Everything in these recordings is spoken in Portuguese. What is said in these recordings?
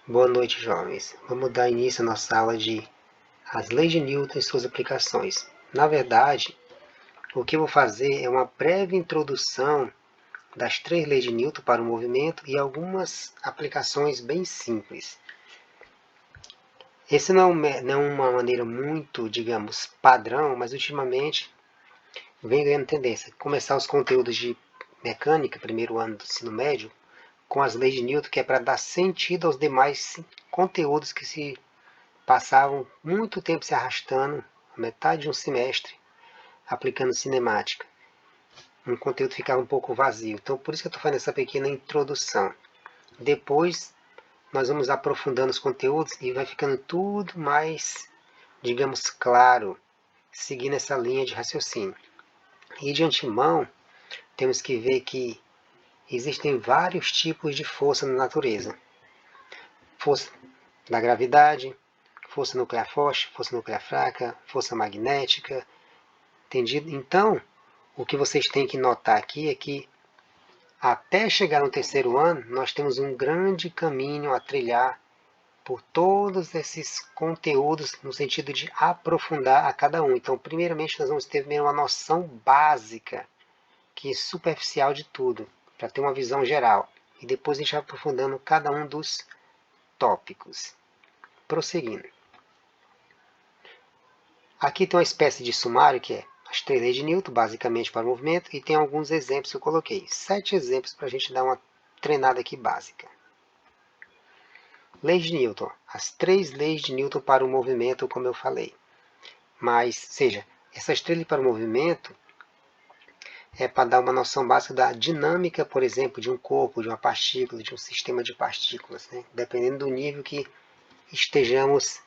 Boa noite, jovens. Vamos dar início à nossa aula de As Leis de Newton e suas aplicações. Na verdade, o que eu vou fazer é uma breve introdução das três leis de Newton para o movimento e algumas aplicações bem simples. Esse não é uma maneira muito, digamos, padrão, mas ultimamente vem ganhando tendência. Começar os conteúdos de mecânica, primeiro ano do ensino médio, com as leis de Newton, que é para dar sentido aos demais conteúdos que se passavam muito tempo se arrastando, metade de um semestre, aplicando cinemática. Um conteúdo ficava um pouco vazio. Então, por isso que eu estou fazendo essa pequena introdução. Depois, nós vamos aprofundando os conteúdos e vai ficando tudo mais, digamos, claro, seguindo essa linha de raciocínio. E de antemão, temos que ver que existem vários tipos de força na natureza. Força da gravidade, força nuclear forte, força nuclear fraca, força magnética. Entendido? Então, o que vocês têm que notar aqui é que até chegar no terceiro ano, nós temos um grande caminho a trilhar por todos esses conteúdos no sentido de aprofundar a cada um. Então, primeiramente, nós vamos ter uma noção básica, que é superficial de tudo, para ter uma visão geral. E depois a gente vai aprofundando cada um dos tópicos. Prosseguindo. Aqui tem uma espécie de sumário que é as três leis de Newton, basicamente para o movimento, e tem alguns exemplos que eu coloquei. 7 exemplos para a gente dar uma treinada aqui básica. Leis de Newton. As três leis de Newton para o movimento, como eu falei. Mas, seja, essas três leis para o movimento é para dar uma noção básica da dinâmica, por exemplo, de um corpo, de uma partícula, de um sistema de partículas, né? Dependendo do nível que estejamos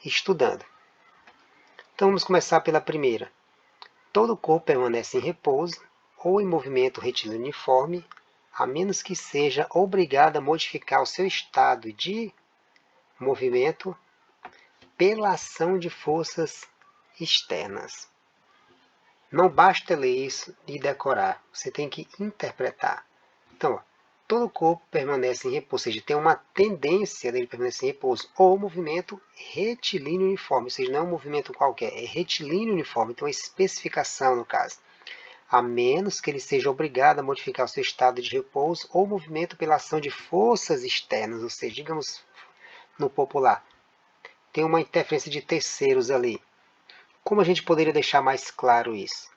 estudando. Então, vamos começar pela primeira. Todo corpo permanece em repouso ou em movimento retilíneo uniforme, a menos que seja obrigado a modificar o seu estado de movimento pela ação de forças externas. Não basta ler isso e decorar, você tem que interpretar. Então, ó, todo corpo permanece em repouso, ou seja, tem uma tendência dele permanecer em repouso, ou movimento retilíneo uniforme, ou seja, não é um movimento qualquer, é retilíneo uniforme, então é especificação no caso. A menos que ele seja obrigado a modificar o seu estado de repouso ou movimento pela ação de forças externas, ou seja, digamos no popular, tem uma interferência de terceiros ali. Como a gente poderia deixar mais claro isso?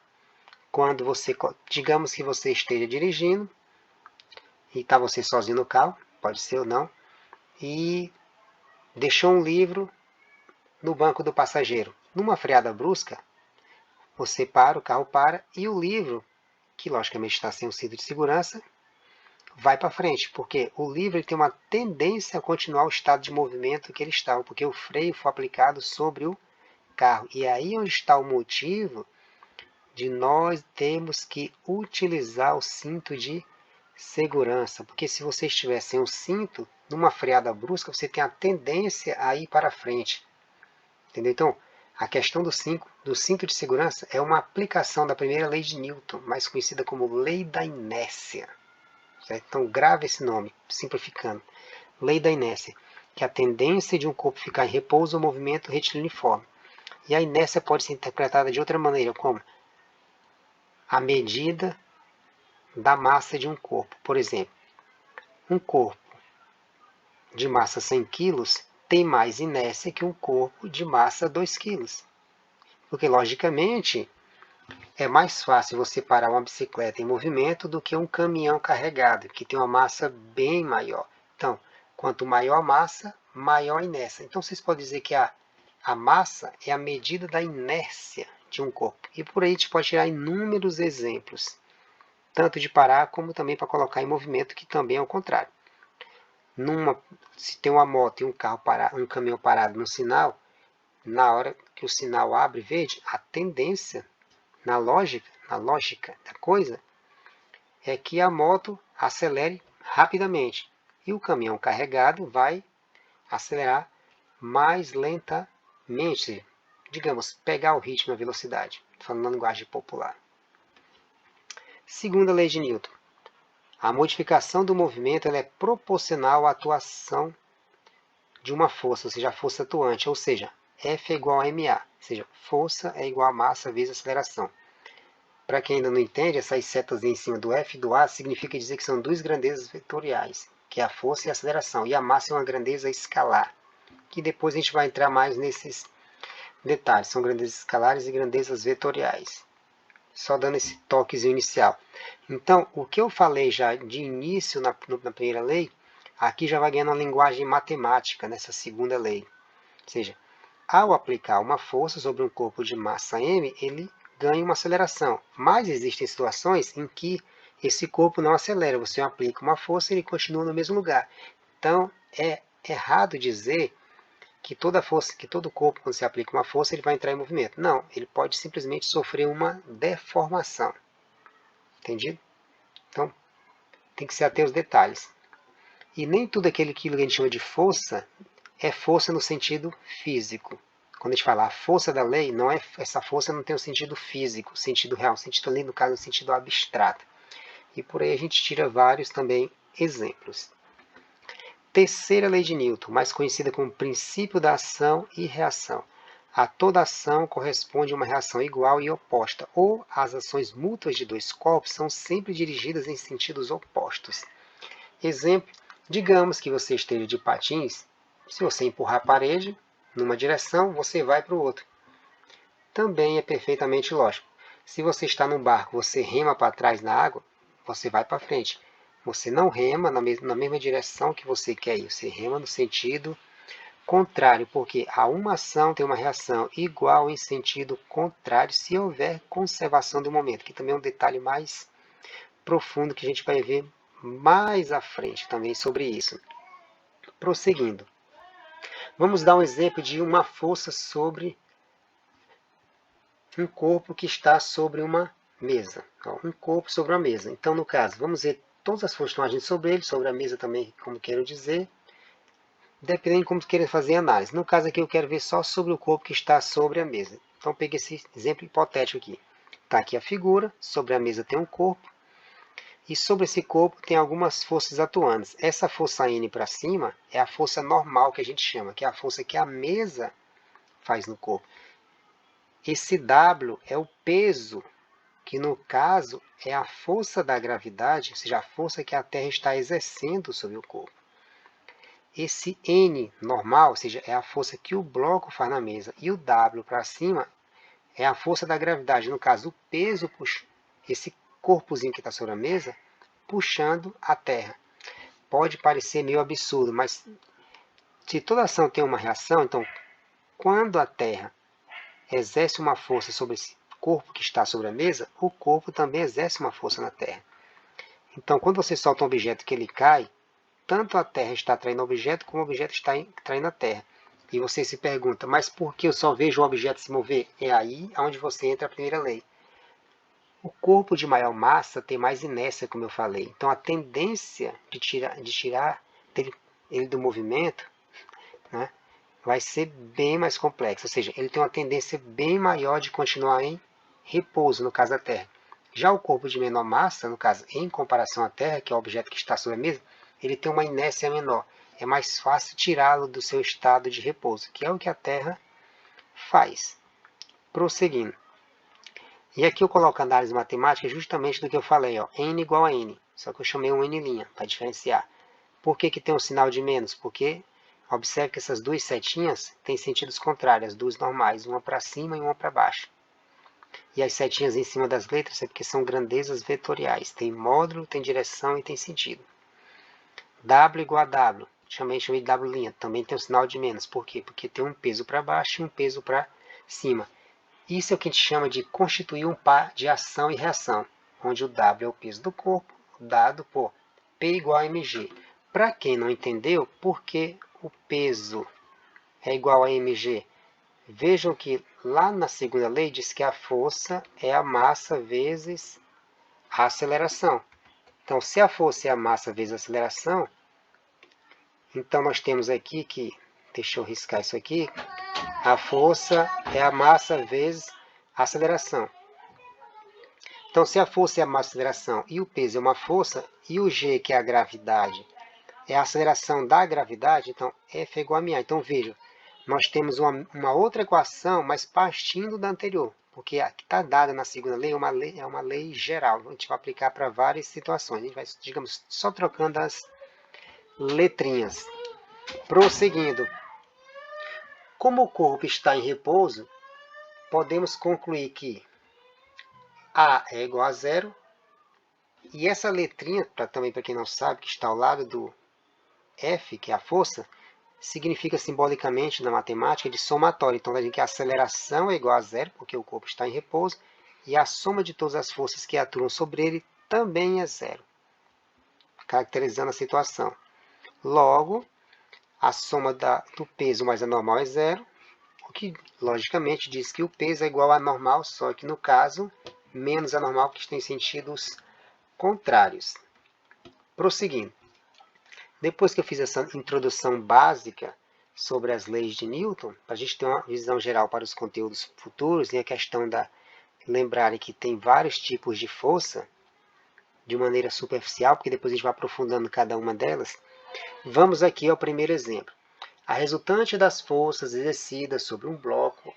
Quando você, digamos que você esteja dirigindo e está você sozinho no carro, pode ser ou não, e deixou um livro no banco do passageiro. Numa freada brusca, você para, o carro para e o livro, que logicamente está sem o cinto de segurança, vai para frente, porque o livro ele tem uma tendência a continuar o estado de movimento que ele estava, porque o freio foi aplicado sobre o carro. E aí onde está o motivo de nós termos que utilizar o cinto de segurança, porque se você estiver sem o cinto, numa freada brusca, você tem a tendência a ir para frente. Entendeu? Então, a questão do cinto de segurança é uma aplicação da primeira lei de Newton, mais conhecida como lei da inércia. Certo? Então, grave esse nome, simplificando. Lei da inércia, que é a tendência de um corpo ficar em repouso ou movimento retiliniforme. E a inércia pode ser interpretada de outra maneira, como a medida da massa de um corpo. Por exemplo, um corpo de massa 100 kg tem mais inércia que um corpo de massa 2 kg. Porque, logicamente, é mais fácil você parar uma bicicleta em movimento do que um caminhão carregado, que tem uma massa bem maior. Então, quanto maior a massa, maior a inércia. Então, vocês podem dizer que a massa é a medida da inércia de um corpo. E por aí a gente pode tirar inúmeros exemplos, tanto de parar como também para colocar em movimento, que também é o contrário. Se tem uma moto e um carro parado, um caminhão parado no sinal, na hora que o sinal abre verde, a tendência, na lógica da coisa, é que a moto acelere rapidamente e o caminhão carregado vai acelerar mais lentamente, digamos, pegar o ritmo e a velocidade, falando na linguagem popular. Segunda lei de Newton. A modificação do movimento ela é proporcional à atuação de uma força, ou seja, a força atuante, ou seja, F é igual a ma, ou seja, força é igual a massa vezes aceleração. Para quem ainda não entende, essas setas em cima do F e do A significa dizer que são duas grandezas vetoriais, que é a força e a aceleração, e a massa é uma grandeza escalar, que depois a gente vai entrar mais nesses detalhes, são grandezas escalares e grandezas vetoriais. Só dando esse toquezinho inicial. Então, o que eu falei já de início na primeira lei, aqui já vai ganhando uma linguagem matemática nessa segunda lei. Ou seja, ao aplicar uma força sobre um corpo de massa m, ele ganha uma aceleração. Mas existem situações em que esse corpo não acelera. Você aplica uma força e ele continua no mesmo lugar. Então, é errado dizer que toda força, que todo corpo, quando você aplica uma força, ele vai entrar em movimento. Não, ele pode simplesmente sofrer uma deformação. Entendido? Então, tem que se ater aos detalhes. E nem tudo aquilo que a gente chama de força é força no sentido físico. Quando a gente fala a força da lei, não é, essa força não tem o sentido físico, o sentido real, o sentido ali, no caso, o sentido abstrato. E por aí a gente tira vários também exemplos. Terceira lei de Newton, mais conhecida como princípio da ação e reação. A toda ação corresponde uma reação igual e oposta, ou as ações mútuas de dois corpos são sempre dirigidas em sentidos opostos. Exemplo, digamos que você esteja de patins, se você empurrar a parede numa direção, você vai para o outro. Também é perfeitamente lógico. Se você está num barco, você rema para trás na água, você vai para frente. Você não rema na mesma direção que você quer ir, você rema no sentido contrário, porque a uma ação tem uma reação igual em sentido contrário se houver conservação do momento, que também é um detalhe mais profundo que a gente vai ver mais à frente também sobre isso. Prosseguindo, vamos dar um exemplo de uma força sobre um corpo que está sobre uma mesa. Um corpo sobre uma mesa. Então, no caso, vamos ver todas as forças que estão agindo sobre ele, sobre a mesa também, como quero dizer, dependendo de como querem fazer a análise. No caso aqui, eu quero ver só sobre o corpo que está sobre a mesa. Então, peguei esse exemplo hipotético aqui. Está aqui a figura, sobre a mesa tem um corpo, e sobre esse corpo tem algumas forças atuantes. Essa força N para cima é a força normal que a gente chama, que é a força que a mesa faz no corpo. Esse W é o peso, que no caso é a força da gravidade, ou seja, a força que a Terra está exercendo sobre o corpo. Esse N normal, ou seja, é a força que o bloco faz na mesa, e o W para cima é a força da gravidade, no caso, o peso, esse corpozinho que está sobre a mesa, puxando a Terra. Pode parecer meio absurdo, mas se toda ação tem uma reação, então, quando a Terra exerce uma força sobre esse corpo que está sobre a mesa, o corpo também exerce uma força na Terra. Então, quando você solta um objeto que ele cai, tanto a Terra está atraindo o objeto, como o objeto está atraindo a Terra. E você se pergunta, mas por que eu só vejo o objeto se mover? É aí onde você entra a primeira lei. O corpo de maior massa tem mais inércia, como eu falei. Então, a tendência de tirar ele do movimento, né, vai ser bem mais complexa. Ou seja, ele tem uma tendência bem maior de continuar em repouso, no caso da Terra. Já o corpo de menor massa, no caso, em comparação à Terra, que é o objeto que está sobre a mesa, ele tem uma inércia menor. É mais fácil tirá-lo do seu estado de repouso, que é o que a Terra faz. Prosseguindo. E aqui eu coloco a análise matemática justamente do que eu falei, ó, n igual a n. Só que eu chamei um n' para diferenciar. Por que tem um sinal de menos? Porque observe que essas duas setinhas têm sentidos contrários, as duas normais, uma para cima e uma para baixo. E as setinhas em cima das letras é porque são grandezas vetoriais. Tem módulo, tem direção e tem sentido. W igual a W. Chamei de W'. Também tem um sinal de menos. Por quê? Porque tem um peso para baixo e um peso para cima. Isso é o que a gente chama de constituir um par de ação e reação, onde o W é o peso do corpo, dado por P igual a mg. Para quem não entendeu, por que o peso é igual a mg? Vejam que lá na segunda lei diz que a força é a massa vezes a aceleração. Então, se a força é a massa vezes a aceleração, então nós temos aqui que, deixa eu riscar isso aqui, a força é a massa vezes a aceleração. Então, se a força é a massa aceleração e o peso é uma força, e o g, que é a gravidade, é a aceleração da gravidade, então F é igual a mA. Então veja, nós temos uma outra equação, mas partindo da anterior, porque a que está dada na segunda lei é uma lei geral. A gente vai aplicar para várias situações. A gente vai, digamos, só trocando as letrinhas. Prosseguindo. Como o corpo está em repouso, podemos concluir que A é igual a zero. E essa letrinha, também para quem não sabe, que está ao lado do F, que é a força, significa simbolicamente na matemática de somatório. Então, a gente que a aceleração é igual a zero, porque o corpo está em repouso, e a soma de todas as forças que atuam sobre ele também é zero, caracterizando a situação. Logo, a soma do peso mais a normal é zero, o que logicamente diz que o peso é igual a normal, só que no caso, menos a normal, que tem sentidos contrários. Prosseguindo. Depois que eu fiz essa introdução básica sobre as leis de Newton, para a gente ter uma visão geral para os conteúdos futuros, e a questão da lembrarem que tem vários tipos de força, de maneira superficial, porque depois a gente vai aprofundando cada uma delas, vamos aqui ao primeiro exemplo. A resultante das forças exercidas sobre um bloco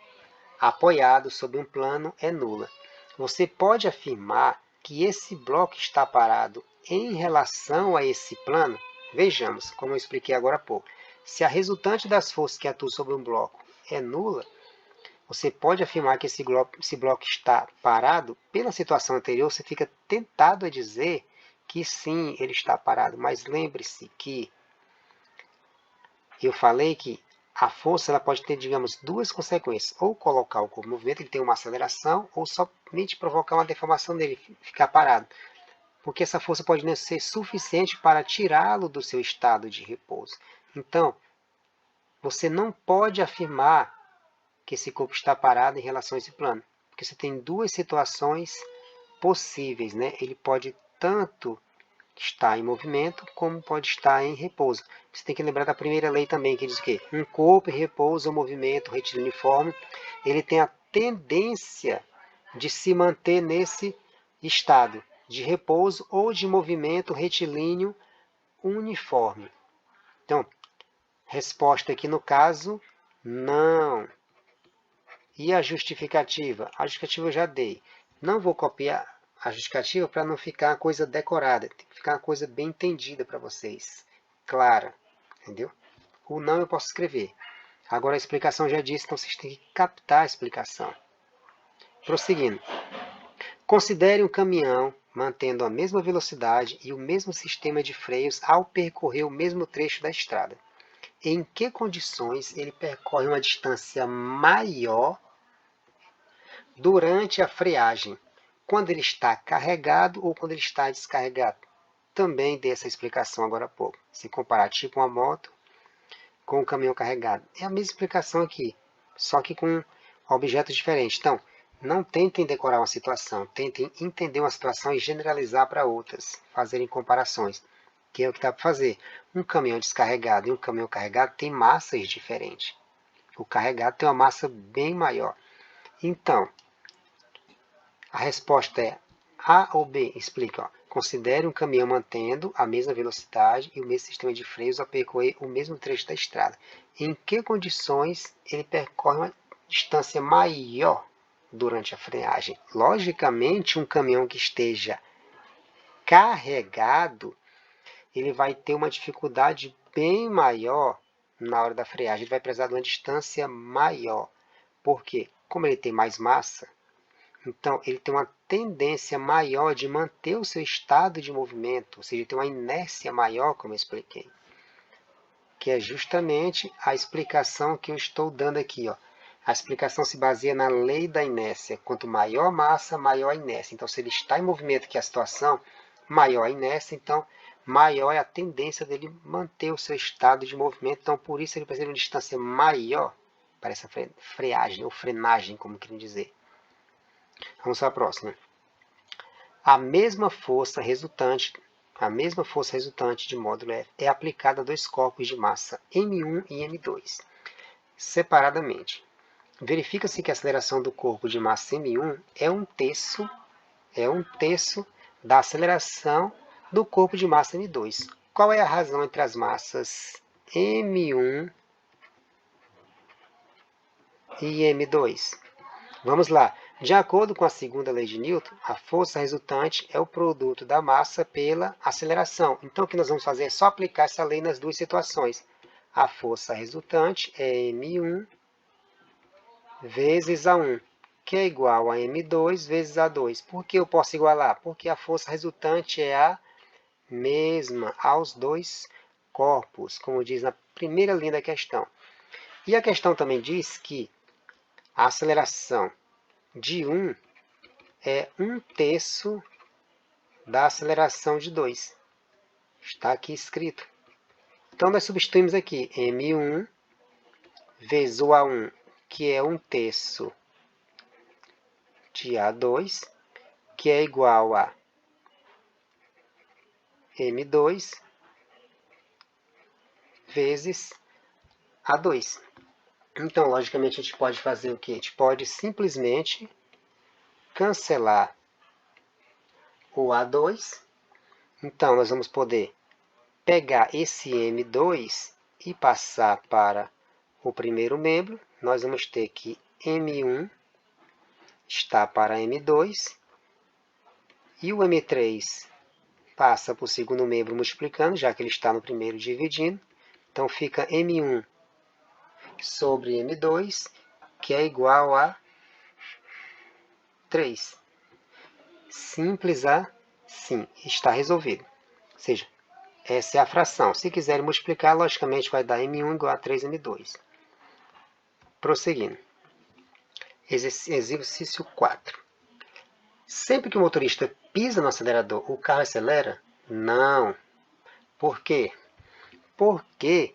apoiado sobre um plano é nula. Você pode afirmar que esse bloco está parado em relação a esse plano? Vejamos, como eu expliquei agora há pouco. Se a resultante das forças que atuam sobre um bloco é nula, você pode afirmar que esse bloco está parado. Pela situação anterior, você fica tentado a dizer que sim, ele está parado. Mas lembre-se que eu falei que a força ela pode ter, digamos, duas consequências. Ou colocar o corpo em movimento, ele tem uma aceleração, ou somente provocar uma deformação dele, ficar parado. Porque essa força pode não ser suficiente para tirá-lo do seu estado de repouso. Então, você não pode afirmar que esse corpo está parado em relação a esse plano. Porque você tem duas situações possíveis, né? Ele pode tanto estar em movimento, como pode estar em repouso. Você tem que lembrar da primeira lei também, que diz o quê? Um corpo em repouso ou movimento retiliniforme, ele tem a tendência de se manter nesse estado de repouso ou de movimento retilíneo uniforme. Então, resposta aqui no caso, não. E a justificativa? A justificativa eu já dei. Não vou copiar a justificativa para não ficar uma coisa decorada. Tem que ficar uma coisa bem entendida para vocês. Clara. Entendeu? O não eu posso escrever. Agora a explicação já disse, então vocês têm que captar a explicação. Prosseguindo. Considere um caminhão mantendo a mesma velocidade e o mesmo sistema de freios ao percorrer o mesmo trecho da estrada. Em que condições ele percorre uma distância maior durante a freagem? Quando ele está carregado ou quando ele está descarregado? Também dei essa explicação agora há pouco. Se comparar tipo uma moto com um caminhão carregado. É a mesma explicação aqui, só que com objetos diferentes. Então, não tentem decorar uma situação, tentem entender uma situação e generalizar para outras, fazerem comparações, que é o que dá para fazer. Um caminhão descarregado e um caminhão carregado tem massas diferentes. O carregado tem uma massa bem maior. Então, a resposta é A ou B? Explica. Ó. Considere um caminhão mantendo a mesma velocidade e o mesmo sistema de freios ao percorrer o mesmo trecho da estrada. Em que condições ele percorre uma distância maior durante a freagem? Logicamente, um caminhão que esteja carregado, ele vai ter uma dificuldade bem maior na hora da freagem. Ele vai precisar de uma distância maior. Por quê? Como ele tem mais massa, então, ele tem uma tendência maior de manter o seu estado de movimento, ou seja, tem uma inércia maior, como eu expliquei. Que é justamente a explicação que eu estou dando aqui. Ó. A explicação se baseia na lei da inércia. Quanto maior a massa, maior a inércia. Então, se ele está em movimento, que é a situação, maior a inércia, então maior é a tendência dele manter o seu estado de movimento. Então, por isso ele precisa de uma distância maior para essa freagem, ou frenagem, como querem dizer. Vamos para a próxima. A mesma força resultante de módulo F é aplicada a dois corpos de massa M1 e M2, separadamente. Verifica-se que a aceleração do corpo de massa M1 é um terço da aceleração do corpo de massa M2. Qual é a razão entre as massas M1 e M2? Vamos lá. De acordo com a segunda lei de Newton, a força resultante é o produto da massa pela aceleração. Então, o que nós vamos fazer é só aplicar essa lei nas duas situações. A força resultante é M1 vezes A1, que é igual a M2 vezes A2. Por que eu posso igualar? Porque a força resultante é a mesma aos dois corpos, como diz na primeira linha da questão. E a questão também diz que a aceleração de 1 é 1/3 da aceleração de 2. Está aqui escrito. Então, nós substituímos aqui M1 vezes o A1, que é 1/3 de A2, que é igual a M2 vezes A2. Então, logicamente, a gente pode fazer o quê? A gente pode simplesmente cancelar o A2. Então, nós vamos poder pegar esse M2 e passar para o primeiro membro. Nós vamos ter que M1 está para M2 e o M3 passa para o segundo membro multiplicando, já que ele está no primeiro dividindo. Então, fica M1 sobre M2, que é igual a 3. Simples assim, está resolvido. Ou seja, essa é a fração. Se quiserem multiplicar, logicamente vai dar M1 igual a 3M2. Prosseguindo. Exercício 4. Sempre que o motorista pisa no acelerador, o carro acelera? Não. Por quê? Porque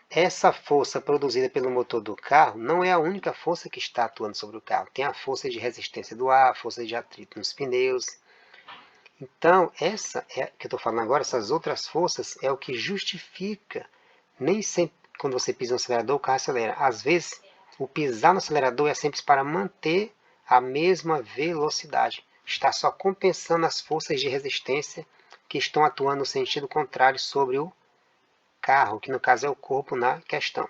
essa força produzida pelo motor do carro não é a única força que está atuando sobre o carro. Tem a força de resistência do ar, a força de atrito nos pneus. Então, essa é que eu estou falando agora, essas outras forças, é o que justifica. Nem sempre, quando você pisa no acelerador, o carro acelera. Às vezes, o pisar no acelerador é sempre para manter a mesma velocidade. Está só compensando as forças de resistência que estão atuando no sentido contrário sobre o carro, que no caso é o corpo na questão.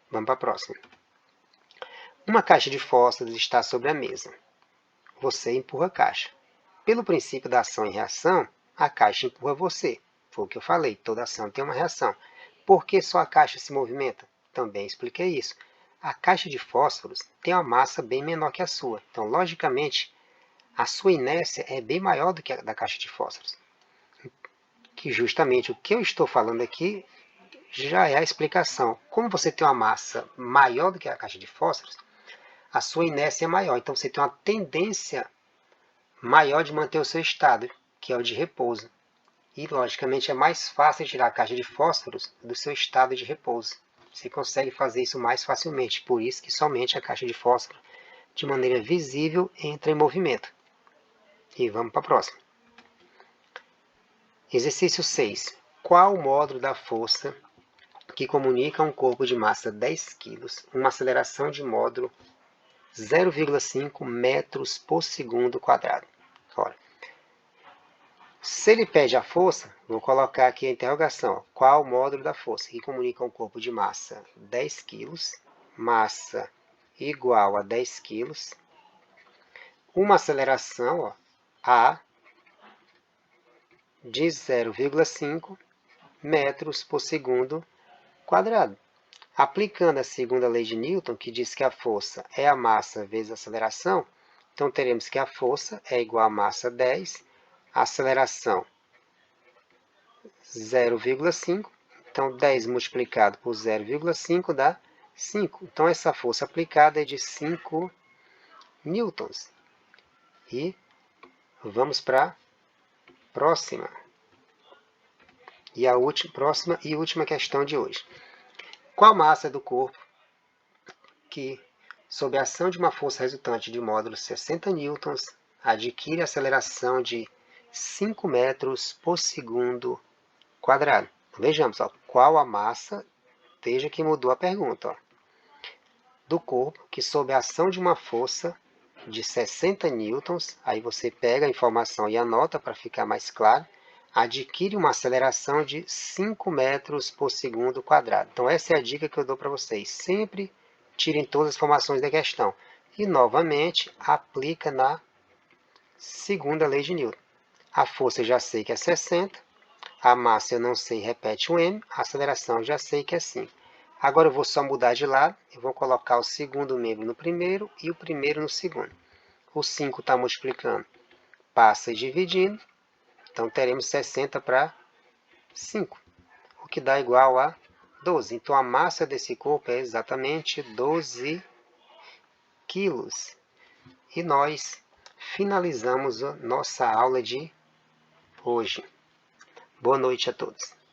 Vamos para a próxima. Uma caixa de fósforos está sobre a mesa. Você empurra a caixa. Pelo princípio da ação e reação, a caixa empurra você. Foi o que eu falei, toda ação tem uma reação. Por que só a caixa se movimenta? Também expliquei isso. A caixa de fósforos tem uma massa bem menor que a sua. Então, logicamente, a sua inércia é bem maior do que a da caixa de fósforos. Que justamente o que eu estou falando aqui já é a explicação. Como você tem uma massa maior do que a caixa de fósforos, a sua inércia é maior. Então, você tem uma tendência maior de manter o seu estado, que é o de repouso. E, logicamente, é mais fácil tirar a caixa de fósforos do seu estado de repouso. Você consegue fazer isso mais facilmente. Por isso que somente a caixa de fósforo, de maneira visível, entra em movimento. E vamos para a próxima. Exercício 6. Qual o módulo da força que comunica a um corpo de massa 10 kg uma aceleração de módulo 0,5 metros por segundo quadrado? Ora, se ele pede a força, vou colocar aqui a interrogação. Ó, qual o módulo da força que comunica um corpo de massa 10 kg, massa igual a 10 kg, uma aceleração, ó, A, de 0,5 metros por segundo quadrado. Aplicando a segunda lei de Newton, que diz que a força é a massa vezes a aceleração, então teremos que a força é igual a massa 10, a aceleração 0,5, então 10 multiplicado por 0,5 dá 5. Então essa força aplicada é de 5 newtons. E vamos para a próxima. E a próxima e última questão de hoje. Qual a massa do corpo que, sob a ação de uma força resultante de módulo 60 newtons, adquire aceleração de 5 metros por segundo quadrado? Vejamos, ó, qual a massa, veja que mudou a pergunta, ó, do corpo que, sob a ação de uma força de 60 newtons, aí você pega a informação e anota para ficar mais claro, adquire uma aceleração de 5 metros por segundo quadrado. Então, essa é a dica que eu dou para vocês. Sempre tirem todas as informações da questão. E, novamente, aplica na segunda lei de Newton. A força eu já sei que é 60, a massa eu não sei, repete o m, a aceleração eu já sei que é 5. Agora eu vou só mudar de lado, eu vou colocar o segundo membro no primeiro e o primeiro no segundo. O 5 está multiplicando, passa e dividindo, então teremos 60 para 5, o que dá igual a 12. Então a massa desse corpo é exatamente 12 quilos. E nós finalizamos a nossa aula de hoje. Boa noite a todos.